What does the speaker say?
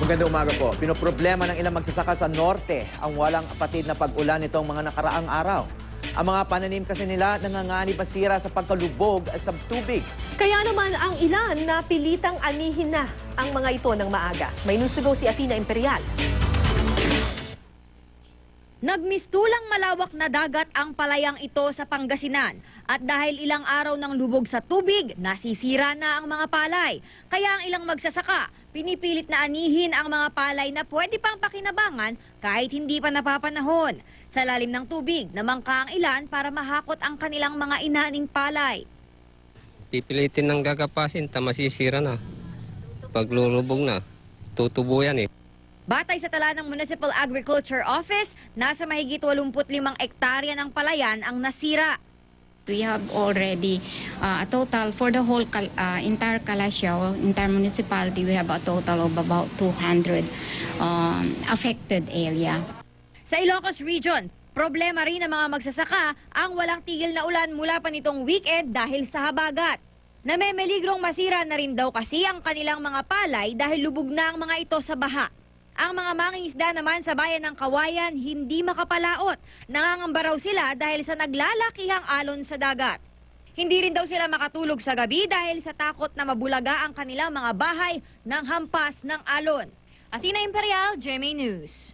Magandang umaga po. Pinoproblema ng ilang magsasaka sa norte ang walang patid na pag-ulan nitong mga nakaraang araw. Ang mga pananim kasi nila nanganganib masira sa pagkalubog sa tubig. Kaya naman ang ilan na pilitang anihin na ang mga ito ng maaga. May news to go si Athena Imperial. Nagmistulang malawak na dagat ang palayang ito sa Pangasinan at dahil ilang araw ng lubog sa tubig, nasisira na ang mga palay. Kaya ang ilang magsasaka, pinipilit na anihin ang mga palay na pwede pang pakinabangan kahit hindi pa napapanahon. Sa lalim ng tubig, namangka ang ilan para mahakot ang kanilang mga inaning palay. Pipilitin ng gagapasin, masisira na. Paglulubog na, tutubo yan eh. Batay sa tala ng Municipal Agriculture Office, nasa mahigit 85 ektarya ng palayan ang nasira. We have already a total for the whole entire Calasiao, entire municipality, we have a total of about 200 affected area. Sa Ilocos Region, problema rin ng mga magsasaka ang walang tigil na ulan mula pa nitong weekend dahil sa habagat. Namemeligrong masira na rin daw kasi ang kanilang mga palay dahil lubog na ang mga ito sa baha. Ang mga mangingisda naman sa bayan ng Kawayan hindi makapalaot. Nangangamba raw sila dahil sa naglalakihang alon sa dagat. Hindi rin daw sila makatulog sa gabi dahil sa takot na mabulaga ang kanilang mga bahay ng hampas ng alon. Athena Imperial, GMA News.